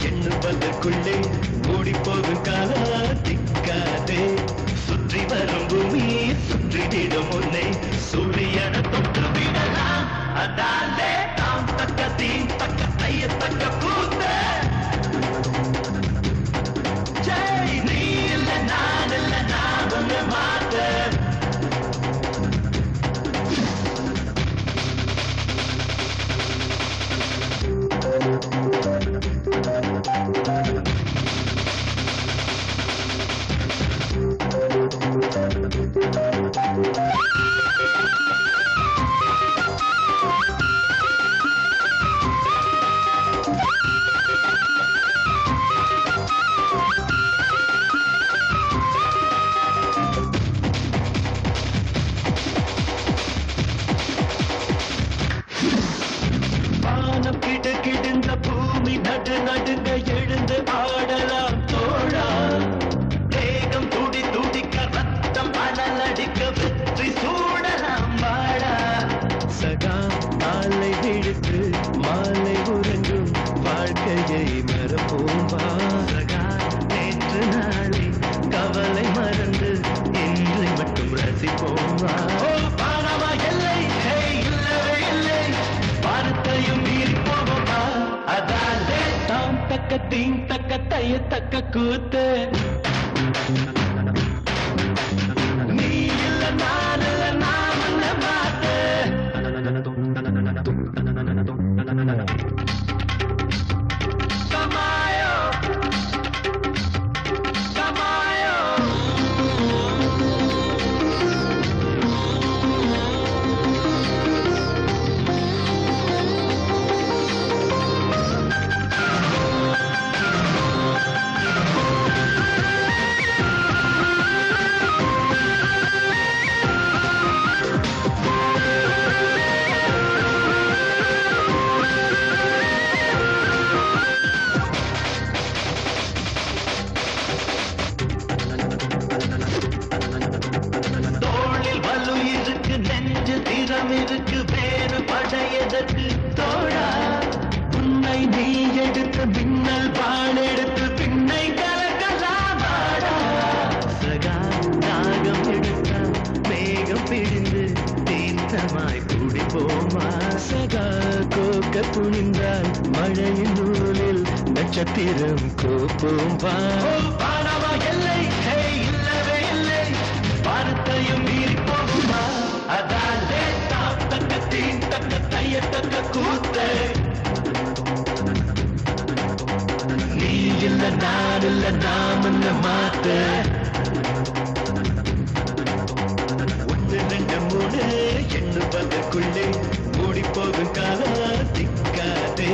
எண்ணுவதற்குள்ளே ஓடி போகும் காலம் திக்காதே சுற்றி வரும் பூமி சுற்றிவிடும் உன்னை சூரியன தொட்டு விடலாம் அதாலே தாம் தக்க தீ தக்க தைய தக்க கூத்த ஜெய் நீ இல்ல நான் ஒண்ணு மாத்த கிடுகிடுந்த பூமி நடு நடுங்க எழுந்து ஆடலாம் தோழா தேகம் துடி துடிக்க ரத்தம் அனலடிக்க வெற்றி சூடலாம் வாழா சகா மாலை விழுத்து மாலை உறங்கும் வாழ்க்கையை மறப்போம் வா சகா நேற்று நாளை கவலை மறந்து இன்றை மட்டும் ரசிப்போம் வா பாரமா எல்லை இல்லவே இல்லை வார்த்தையும் மீறி போவோமா அதாலே தாம் தக்க தீம் தக்க தைய தக்க கூத்து நீ இல்ல நான் இல்ல நாம் இல்ல மாத்து கமாயோ கமாயோ இருக்கு வேறு படையதற்கு தோழா உன்னை நீ எடுத்து பின்னல் பால் எடுத்து பின்னை கலக்கலாம் சகா தாகம் எடுத்தா மேகம் பிடிந்து தீர்த்தமாய் கூடி போமா சகா கோக்க துணிந்தால் மழையின் நூலில் நட்சத்திரம் கோப்போம் பானவா எல்லை இல்லவே இல்லை வார்த்தையும் மீறி போகுமா அதாலே தக்க தீ தக்க தைய தக்க கூத்த நீ இல்ல நான் இல்ல நாம் என்ன மாத்த ஒன்று ரெண்டு மூணு எண்ணுவதற்குள்ளே மூடி போகும் காலம் திக்காதே